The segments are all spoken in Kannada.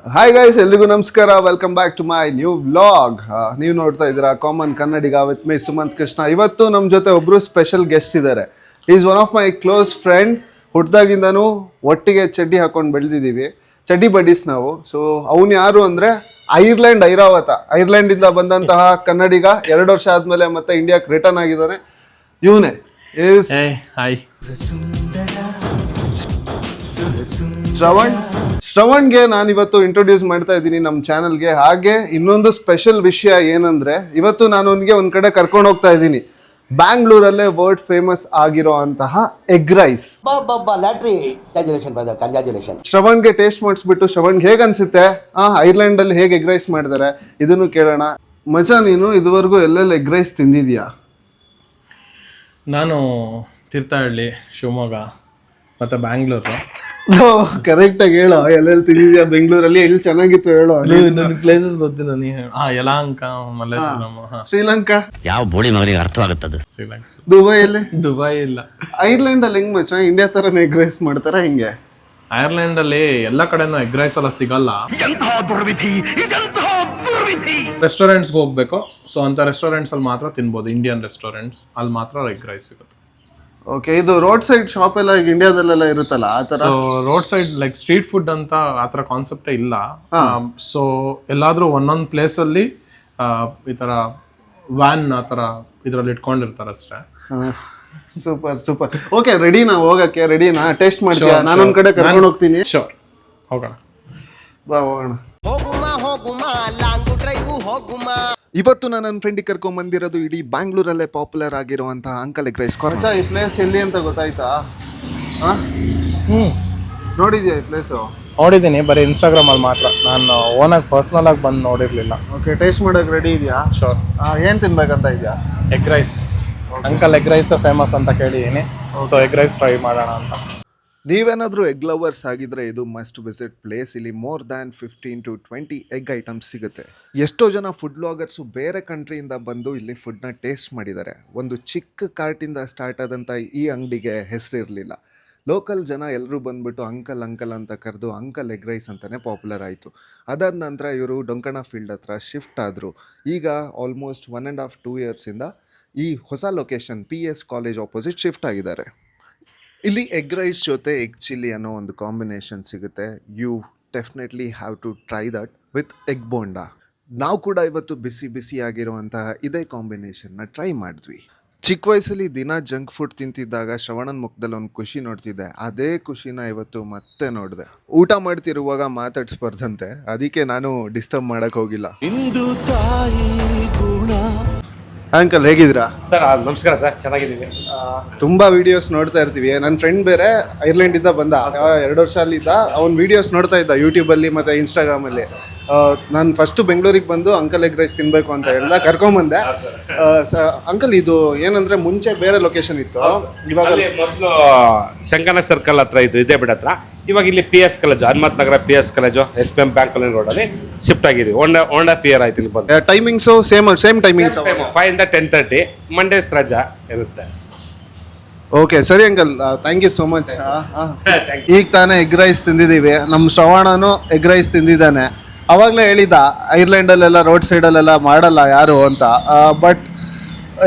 ಹಾಯ್ ಗೈಸ್, ಎಲ್ರಿಗೂ ನಮಸ್ಕಾರ. Welcome back to my new vlog. ನೀವು ನೋಡ್ತಾ ಇದ್ದೀರಾ common Kannadiga with my Sumanth Krishna. ಇವತ್ತು ನಮ್ಮ ಜೊತೆ ಒಬ್ಬರು ಸ್ಪೆಷಲ್ ಗೆಸ್ಟ್ ಇದ್ದಾರೆ. Is one of my close friend. ಹುಟ್ಟಿದಾಗಿಂದನೂ ಒಟ್ಟಿಗೆ ಚಡ್ಡಿ ಹಾಕೊಂಡು ಬೆಳೆದಿದ್ದೀವಿ, ಚಡ್ಡಿ ಬಡ್ಡೀಸ್ ನಾವು. ಸೊ ಅವನು ಯಾರು ಅಂದರೆ ಐರ್ಲೆಂಡ್ ಐರಾವತ, ಐರ್ಲೆಂಡಿಂದ ಬಂದಂತಹ ಕನ್ನಡಿಗ. 2 ವರ್ಷ ಆದಮೇಲೆ ಮತ್ತೆ ಇಂಡಿಯಾಕ್ಕೆ ರಿಟರ್ನ್ ಆಗಿದ್ದಾನೆ. ಇವನೇ ಈಸ್ ಶ್ರವಣ್ಗೆ ನಾನಿವತ್ತು ಇಂಟ್ರೊಡ್ಯೂಸ್ ಮಾಡ್ತಾ ಇದ್ದೀನಿ ನಮ್ಮ ಚಾನಲ್ಗೆ. ಹಾಗೆ ಇನ್ನೊಂದು ಸ್ಪೆಷಲ್ ವಿಷಯ ಏನಂದ್ರೆ, ಇವತ್ತು ನಾನು ಅವನಿಗೆ ಒಂದ್ ಕಡೆ ಕರ್ಕೊಂಡು ಹೋಗ್ತಾ ಇದ್ದೀನಿ. ಬ್ಯಾಂಗ್ಳೂರಲ್ಲೇ ವರ್ಲ್ಡ್ ಫೇಮಸ್ ಆಗಿರೋ ಅಂತಹ ಎಗ್ ರೈಸ್. ಶ್ರವಣ್ಗೆ ಟೇಸ್ಟ್ ಮಾಡಿಸ್ಬಿಟ್ಟು ಶ್ರವಣ್ಗೆ ಹೇಗೆ ಅನ್ಸುತ್ತೆ, ಐರ್ಲೆಂಡ್ ಅಲ್ಲಿ ಹೇಗೆ ಎಗ್ ರೈಸ್ ಮಾಡಿದ್ದಾರೆ ಇದನ್ನು ಕೇಳೋಣ. ಮಚಾ, ನೀನು ಇದುವರೆಗೂ ಎಲ್ಲೆಲ್ಲಿ ಎಗ್ ರೈಸ್ ತಿಂದಿದ್ಯಾ? ನಾನು ತೀರ್ಥಹಳ್ಳಿ, ಶಿವಮೊಗ್ಗ ಮತ್ತು ಬ್ಯಾಂಗ್ಳೂರು. ಕರೆಕ್ಟಾಗಿ ಹೇಳೋ, ಎಲ್ಲೆಲ್ಲಿ ತಿಂದಿದ್ಯಾ ಬೆಂಗಳೂರಲ್ಲಿ, ಎಲ್ಲಿ ಚೆನ್ನಾಗಿತ್ತು ಹೇಳೋ. ನನಗೆ ಪ್ಲೇಸಸ್ ಗೊತ್ತಿಲ್ಲ. ಯಲಹಂಕ, ಮಲ್ಲೇಶ್ವರಂ, ಶ್ರೀಲಂಕಾ. ಯಾವ ಬೋಳಿ ಮಗನಿಗೆ ಅರ್ಥವಾಗುತ್ತದೆ? ಶ್ರೀಲಂಕಾ. ದುಬೈಯಲ್ಲಿ? ದುಬೈ ಇಲ್ಲ. ಐರ್ಲೆಂಡ್ ಅಲ್ಲಿ ಹೆಂಗ್ ಮಚ್ಚ, ಇಂಡಿಯಾ ತರನೇ ಎಗ್ ರೈಸ್ ಮಾಡ್ತಾರ ಹಿಂಗೆ? ಐರ್ಲೆಂಡ್ ಅಲ್ಲಿ ಎಲ್ಲ ಕಡೆನೂ ಎಗ್ ರೈಸ್ ಎಲ್ಲ ಸಿಗಲ್ಲ. ರೆಸ್ಟೋರೆಂಟ್ಸ್ಗೆ ಹೋಗ್ಬೇಕು. ಸೊ ಅಂತ ರೆಸ್ಟೋರೆಂಟ್ಸ್ ಅಲ್ಲಿ ಮಾತ್ರ ತಿನ್ಬೋದು. ಇಂಡಿಯನ್ ರೆಸ್ಟೋರೆಂಟ್ಸ್ ಅಲ್ಲಿ ಮಾತ್ರ ಎಗ್ ರೈಸ್ ಸಿಗುತ್ತೆ. ಓಕೆ, ಇದು ರೋಡ್ ಸೈಡ್ ಶಾಪ್ ಎಲ್ಲ ಈಗ ಇಂಡಿಯಾದಲ್ಲೆಲ್ಲ ಇರುತ್ತಲ್ಲ ಆ ತರ? So road side like street food ಅಂತ ಆತರ ಕಾನ್ಸೆಪ್ಟೇ ಇಲ್ಲ. ಸೊ ಎಲ್ಲಾದ್ರೂ ಒಂದೊಂದು ಪ್ಲೇಸ್ ಅಲ್ಲಿ ಈ ತರ ವ್ಯಾನ್ ಆ ತರ ಇದ್ರಲ್ಲಿ ಇಟ್ಕೊಂಡಿರ್ತಾರೆ ಅಷ್ಟೇ. Super super. ಓಕೆ, ರೆಡಿನಾ ಹೋಗಕ್ಕೆ? ರೆಡಿನಾ? ಟೇಸ್ಟ್ ಮಾಡ್ತೀಯಾ? ನಾನೊಂದ್ ಕಡೆ ಕರ್ಕೊಂಡು ಹೋಗ್ತೀನಿ. ಶೋರ್, ಹೋಗೋಣ ಬಾ ಹೋಗೋಣ. ಇವತ್ತು ನಾನು ನನ್ನ ಫ್ರೆಂಡಿಗೆ ಕರ್ಕೊಂಡ್ ಬಂದಿರೋದು ಇಡೀ ಬ್ಯಾಂಗ್ಳೂರಲ್ಲೇ ಪಾಪ್ಯುಲರ್ ಆಗಿರುವಂತಹ ಅಂಕಲ್ ಎಗ್ ರೈಸ್. ಕೊರಚ, ಈ ಪ್ಲೇಸ್ ಎಲ್ಲಿ ಅಂತ ಗೊತ್ತಾಯ್ತಾ? ನೋಡಿದ್ಯಾ ಈ ಪ್ಲೇಸು? ನೋಡಿದ್ದೀನಿ, ಬರೀ ಇನ್ಸ್ಟಾಗ್ರಾಮ್ ಅಲ್ಲಿ ಮಾತ್ರ. ನಾನು ಓನಾಗಿ ಪರ್ಸನಲ್ ಆಗಿ ಬಂದು ನೋಡಿರ್ಲಿಲ್ಲ. ಓಕೆ, ಟೇಸ್ಟ್ ಮಾಡೋಕೆ ರೆಡಿ ಇದೆಯಾ? ಶೋರ್. ಏನು ತಿನ್ಬೇಕಂತ ಇದೆಯಾ? Egg rice. Uncle egg rice famous ಅಂತ ಕೇಳಿದ್ದೀನಿ. ಸೊ ಎಗ್ ರೈಸ್ ಟ್ರೈ ಮಾಡೋಣ ಅಂತ. ನೀವೇನಾದರೂ ಎಗ್ ಲವರ್ಸ್ ಆಗಿದ್ರೆ ಇದು ಮಸ್ಟ್ ವಿಸಿಟ್ ಪ್ಲೇಸ್. ಇಲ್ಲಿ more than 15 to 20 egg items ಸಿಗುತ್ತೆ. ಎಷ್ಟೋ ಜನ ಫುಡ್ ಬ್ಲಾಗರ್ಸು ಬೇರೆ ಕಂಟ್ರಿಯಿಂದ ಬಂದು ಇಲ್ಲಿ ಫುಡ್ನ ಟೇಸ್ಟ್ ಮಾಡಿದ್ದಾರೆ. ಒಂದು ಚಿಕ್ಕ ಕಾರ್ಟಿಂದ ಸ್ಟಾರ್ಟ್ ಆದಂಥ ಈ ಅಂಗಡಿಗೆ ಹೆಸರಿರಲಿಲ್ಲ. ಲೋಕಲ್ ಜನ ಎಲ್ಲರೂ ಬಂದ್ಬಿಟ್ಟು ಅಂಕಲ್ ಅಂಕಲ್ ಅಂತ ಕರೆದು ಅಂಕಲ್ ಎಗ್ ರೈಸ್ ಅಂತಲೇ ಪಾಪ್ಯುಲರ್ ಆಯಿತು. ಅದಾದ ನಂತರ ಇವರು ಡೊಂಕಣ ಫೀಲ್ಡ್ ಹತ್ರ ಶಿಫ್ಟ್ ಆದರು. ಈಗ ಆಲ್ಮೋಸ್ಟ್ 1.5-2 yearsಯಿಂದ ಈ ಹೊಸ location PS college opposite shift ಆಗಿದ್ದಾರೆ. ಇಲ್ಲಿ ಎಗ್ ರೈಸ್ ಜೊತೆ ಎಗ್ ಚಿಲ್ಲಿ ಅನ್ನೋ ಒಂದು ಕಾಂಬಿನೇಷನ್ ಸಿಗುತ್ತೆ. You definitely have to try that with egg bonda. ನಾವು ಕೂಡ ಇವತ್ತು ಬಿಸಿ ಬಿಸಿ ಆಗಿರುವಂತಹ ಇದೇ ಕಾಂಬಿನೇಷನ್ನ ಟ್ರೈ ಮಾಡಿದ್ವಿ. ಚಿಕ್ಕ ವಯಸ್ಸಲ್ಲಿ ದಿನ ಜಂಕ್ ಫುಡ್ ತಿಂತಿದ್ದಾಗ ಶ್ರವಣನ ಮುಖದಲ್ಲಿ ಒಂದು ಖುಷಿ ನೋಡ್ತಿದ್ದೆ. ಅದೇ ಖುಷಿನ ಇವತ್ತು ಮತ್ತೆ ನೋಡಿದೆ. ಊಟ ಮಾಡ್ತಿರುವಾಗ ಮಾತಾಡ್ಸ್ಬಾರ್ದಂತೆ, ಅದಕ್ಕೆ ನಾನು ಡಿಸ್ಟರ್ಬ್ ಮಾಡಕ್ ಹೋಗಿಲ್ಲ. ಅಂಕಲ್ ಹೇಗಿದ್ದೀರಾ? ಸರ್ ನಮಸ್ಕಾರ ಸರ್, ಚೆನ್ನಾಗಿದ್ದೀವಿ. ತುಂಬಾ ವಿಡಿಯೋಸ್ ನೋಡ್ತಾ ಇರ್ತೀವಿ. ನನ್ನ ಫ್ರೆಂಡ್ ಬೇರೆ ಐರ್ಲೆಂಡಿಂದ ಬಂದ, 2 ವರ್ಷ ಅಲ್ಲಿದ್ದ. ಅವ್ನ ವಿಡಿಯೋಸ್ ನೋಡ್ತಾ ಇದ್ದ ಯೂಟ್ಯೂಬಲ್ಲಿ ಮತ್ತು ಇನ್ಸ್ಟಾಗ್ರಾಮಲ್ಲಿ. ನಾನು ಫಸ್ಟು ಬೆಂಗಳೂರಿಗೆ ಬಂದು ಅಂಕಲ್ ಎಗ್ ರೈಸ್ ತಿನ್ನಬೇಕು ಅಂತ ಹೇಳ್ದ, ಕರ್ಕೊಂಬಂದೆ. ಅಂಕಲ್, ಇದು ಏನಂದರೆ ಮುಂಚೆ ಬೇರೆ ಲೊಕೇಶನ್ ಇತ್ತು, ಇವಾಗ ಮೊದಲು ಶಂಕನ ಸರ್ಕಲ್ ಹತ್ರ ಇದ್ದು ಇದೇ ಬಿಡ ಹತ್ರ. ಇವಾಗ ಇಲ್ಲಿ PS ಕಾಲೇಜು, ಹನುಮಂತ ನಗರ PS college, SPM bank college ರೋಡಲ್ಲಿ ಶಿಫ್ಟ್ ಆಗಿದ್ದೀವಿ. 1.5 year ಆಯ್ತು ಇಲ್ಲಿ ಬಂದು. Timings same timings? 5 ಇಂದ 10:30. ಮಂಡೇಸ್ ರಜಾ ಇರುತ್ತೆ. ಓಕೆ, ಸರಿ uncle, thank you so much. ಈಗ ತಾನೇ ಎಗ್ ರೈಸ್ ತಿಂದಿದ್ದೀವಿ. ನಮ್ಮ ಶ್ರವಣನು ಎಗ್ ರೈಸ್ ತಿಂದಿದ್ದಾನೆ. ಅವಾಗಲೇ ಹೇಳಿದ್ದ ಐರ್ಲೆಂಡಲ್ಲೆಲ್ಲ ರೋಡ್ ಸೈಡಲ್ಲೆಲ್ಲ ಮಾಡಲ್ಲ ಯಾರು ಅಂತ. ಬಟ್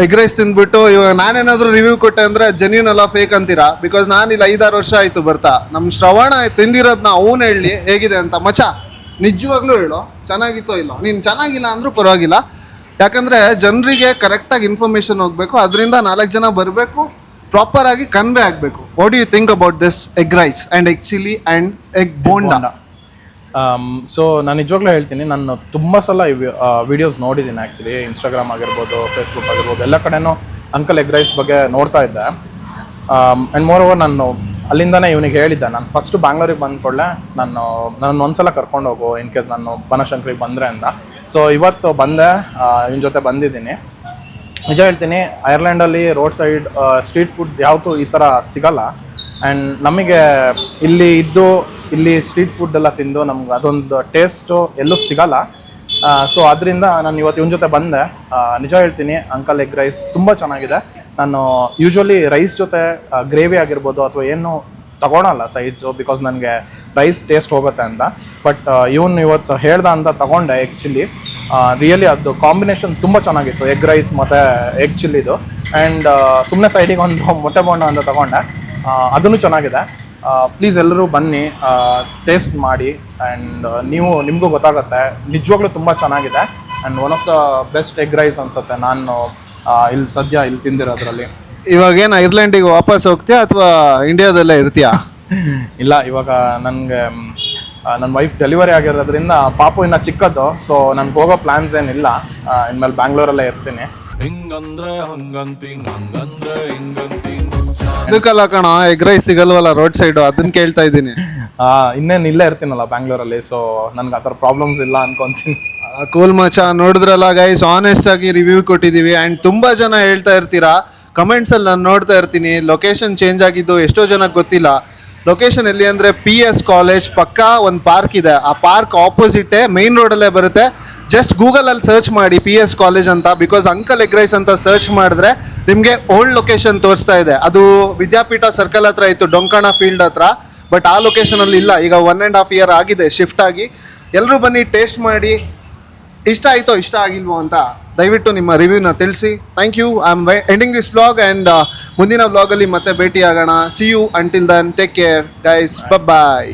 ಎಗ್ ರೈಸ್ ತಿಂದ್ಬಿಟ್ಟು ಇವಾಗ ನಾನೇನಾದರೂ ರಿವ್ಯೂ ಕೊಟ್ಟೆ ಅಂದರೆ ಜೆನ್ಯೂನ್ ಅಲ್ಲ ಫೇಕ್ ಅಂತೀರಾ? ಬಿಕಾಸ್ ನಾನು ಇಲ್ಲಿ 5-6 ವರ್ಷ ಆಯಿತು ಬರ್ತಾ. ನಮ್ಮ ಶ್ರವಣ ತಿಂದಿರೋದನ್ನ ಅವನು ಹೇಳಿ ಹೇಗಿದೆ ಅಂತ. ಮಚ, ನಿಜವಾಗ್ಲೂ ಹೇಳು, ಚೆನ್ನಾಗಿತ್ತೋ ಇಲ್ಲೋ? ನೀನು ಚೆನ್ನಾಗಿಲ್ಲ ಅಂದರೂ ಪರವಾಗಿಲ್ಲ, ಯಾಕಂದರೆ ಜನರಿಗೆ ಕರೆಕ್ಟಾಗಿ ಇನ್ಫಾರ್ಮೇಷನ್ ಹೋಗಬೇಕು. ಅದರಿಂದ 4 ಜನ ಬರಬೇಕು, ಪ್ರಾಪರ್ ಆಗಿ ಕನ್ವೆ ಆಗಬೇಕು. What do you think about this egg rice and egg chilli and egg bonda? So ನಾನು ನಿಜವಾಗ್ಲೂ ಹೇಳ್ತೀನಿ, ನಾನು ತುಂಬ ಸಲ ವಿಡಿಯೋಸ್ ನೋಡಿದ್ದೀನಿ ಆ್ಯಕ್ಚುಲಿ. ಇನ್ಸ್ಟಾಗ್ರಾಮ್ ಆಗಿರ್ಬೋದು, ಫೇಸ್ಬುಕ್ ಆಗಿರ್ಬೋದು, ಎಲ್ಲ ಕಡೆನೂ ಅಂಕಲ್ ಎಗ್ ರೈಸ್ ಬಗ್ಗೆ ನೋಡ್ತಾ ಇದ್ದೆ. ಆ್ಯಂಡ್ ಮೋರ್ ಓವರ್ ನಾನು ಅಲ್ಲಿಂದನೇ ಇವನಿಗೆ ಹೇಳಿದ್ದೆ, ನಾನು ಫಸ್ಟು ಬ್ಯಾಂಗ್ಳೂರಿಗೆ ಬಂದ್ಕೊಳ್ಳೆ ನನ್ನ ಒಂದ್ಸಲ ಕರ್ಕೊಂಡು ಹೋಗು ಇನ್ ಕೇಸ್ ನಾನು ಬನಶಂಕರಿಗೆ ಬಂದರೆ ಅಂತ. ಸೊ ಇವತ್ತು ಬಂದೆ, ಇವನ ಜೊತೆ ಬಂದಿದ್ದೀನಿ. ನಿಜ ಹೇಳ್ತೀನಿ, ಐರ್ಲೆಂಡಲ್ಲಿ ರೋಡ್ ಸೈಡ್ ಸ್ಟ್ರೀಟ್ ಫುಡ್ ಯಾವತ್ತೂ ಈ ಥರ ಸಿಗಲ್ಲ. ಆ್ಯಂಡ್ ನಮಗೆ ಇಲ್ಲಿ ಸ್ಟ್ರೀಟ್ ಫುಡ್ ಎಲ್ಲ ತಿಂದು ನಮ್ಗೆ ಅದೊಂದು ಟೇಸ್ಟು ಎಲ್ಲೂ ಸಿಗಲ್ಲ. ಸೊ ಅದರಿಂದ ನಾನು ಇವತ್ತು ಇವನ ಜೊತೆ ಬಂದೆ. ನಿಜ ಹೇಳ್ತೀನಿ, ಅಂಕಲ್ ಎಗ್ ರೈಸ್ ತುಂಬ ಚೆನ್ನಾಗಿದೆ. ನಾನು ಯೂಶ್ವಲಿ ರೈಸ್ ಜೊತೆ ಗ್ರೇವಿ ಆಗಿರ್ಬೋದು ಅಥವಾ ಏನು ತಗೊಳಲ್ಲ ಸೈಡ್ಸು, ಬಿಕಾಸ್ ನನಗೆ ರೈಸ್ ಟೇಸ್ಟ್ ಹೋಗುತ್ತೆ ಅಂತ. ಬಟ್ ಇವನು ಇವತ್ತು ಹೇಳ್ದ ಅಂತ ತಗೊಂಡೆ ಎಗ್ ಚಿಲ್ಲಿ. ರಿಯಲಿ ಅದು ಕಾಂಬಿನೇಷನ್ ತುಂಬ ಚೆನ್ನಾಗಿತ್ತು, ಎಗ್ ರೈಸ್ ಮತ್ತು ಎಗ್ ಚಿಲ್ಲಿದು. ಆ್ಯಂಡ್ ಸುಮ್ಮನೆ ಸೈಡಿಗೆ ಒಂದು ಮೊಟ್ಟೆ ಬೋಂಡ ಅಂತ ತಗೊಂಡೆ, ಅದನ್ನು ಚೆನ್ನಾಗಿದೆ. ಪ್ಲೀಸ್ ಎಲ್ಲರೂ ಬನ್ನಿ, ಟೇಸ್ಟ್ ಮಾಡಿ, ಆ್ಯಂಡ್ ನಿಮಗೂ ಗೊತ್ತಾಗುತ್ತೆ. ನಿಜವಾಗ್ಲೂ ತುಂಬ ಚೆನ್ನಾಗಿದೆ. And one of the best egg rice ಅನ್ಸುತ್ತೆ ನಾನು ಇಲ್ಲಿ ತಿಂದಿರೋದ್ರಲ್ಲಿ. ಇವಾಗೇನು ಐರ್ಲೆಂಡಿಗೆ ವಾಪಸ್ ಹೋಗ್ತೀಯಾ ಅಥವಾ ಇಂಡಿಯಾದಲ್ಲೇ ಇರ್ತೀಯಾ? ಇಲ್ಲ, ಇವಾಗ ನನಗೆ ನನ್ನ ವೈಫ್ ಡೆಲಿವರಿ ಆಗಿರೋದ್ರಿಂದ ಪಾಪು ಇನ್ನು ಚಿಕ್ಕದ್ದು, ಸೊ ನನಗೆ ಹೋಗೋ ಪ್ಲ್ಯಾನ್ಸ್ ಏನಿಲ್ಲ. ಇನ್ಮೇಲೆ ಬ್ಯಾಂಗ್ಳೂರಲ್ಲೇ ಇರ್ತೀನಿ. ಇದಕ್ಕಲ್ಲ ಕಣ, ಎಗ್ ರೈಸ್ ಸಿಗಲ್ವಲ್ಲ ರೋಡ್ ಸೈಡು, ಅದನ್ನ ಕೇಳ್ತಾ ಇದ್ದೀನಿ. ಇನ್ನೇನು ಇಲ್ಲೇ ಇರ್ತೀನಲ್ಲ ಬ್ಯಾಂಗ್ಳೂರಲ್ಲಿ, ಸೊ ನನಗೆ ಆ ಥರ ಪ್ರಾಬ್ಲಮ್ಸ್ ಇಲ್ಲ ಅನ್ಕೊತೀನಿ. ಕೂಲ್ ಮಚ, ನೋಡಿದ್ರಲ್ಲ ಗೈಸ್, ಆನೆಸ್ಟ್ ಆಗಿ ರಿವ್ಯೂ ಕೊಟ್ಟಿದ್ದೀವಿ. ಆ್ಯಂಡ್ ತುಂಬ ಜನ ಹೇಳ್ತಾ ಇರ್ತೀರಾ ಕಮೆಂಟ್ಸಲ್ಲಿ, ನಾನು ನೋಡ್ತಾ ಇರ್ತೀನಿ ಲೊಕೇಶನ್ ಚೇಂಜ್ ಆಗಿದ್ದು ಎಷ್ಟೋ ಜನಕ್ಕೆ ಗೊತ್ತಿಲ್ಲ. ಲೊಕೇಶನ್ ಎಲ್ಲಿ ಅಂದರೆ PS ಕಾಲೇಜ್ ಪಕ್ಕ ಒಂದು ಪಾರ್ಕ್ ಇದೆ. ಆ ಪಾರ್ಕ್ ಆಪೋಸಿಟೇ ಮೇನ್ ರೋಡಲ್ಲೇ ಬರುತ್ತೆ. ಜಸ್ಟ್ ಗೂಗಲಲ್ಲಿ ಸರ್ಚ್ ಮಾಡಿ PS ಕಾಲೇಜ್ ಅಂತ, ಬಿಕಾಸ್ ಅಂಕಲ್ ಎಗ್ ರೈಸ್ ಅಂತ ಸರ್ಚ್ ಮಾಡಿದ್ರೆ ನಿಮಗೆ ಓಲ್ಡ್ ಲೊಕೇಶನ್ ತೋರಿಸ್ತಾ ಇದೆ. ಅದು ವಿದ್ಯಾಪೀಠ ಸರ್ಕಲ್ ಹತ್ರ ಇತ್ತು, ಡೊಂಕಣ ಫೀಲ್ಡ್ ಹತ್ರ. ಬಟ್ ಆ ಲೊಕೇಶನಲ್ಲಿ ಇಲ್ಲ, ಈಗ 1.5 year ಆಗಿದೆ ಶಿಫ್ಟ್ ಆಗಿ. ಎಲ್ಲರೂ ಬನ್ನಿ, ಟೇಸ್ಟ್ ಮಾಡಿ, ಇಷ್ಟ ಆಯಿತೋ ಇಷ್ಟ ಆಗಿಲ್ವೋ ಅಂತ ದಯವಿಟ್ಟು ನಿಮ್ಮ ರಿವ್ಯೂನ ತಿಳಿಸಿ. Thank you. I am ending this vlog, and ಮುಂದಿನ ವ್ಲಾಗಲ್ಲಿ ಮತ್ತೆ ಭೇಟಿ ಆಗೋಣ. See you until then, take care guys, bye.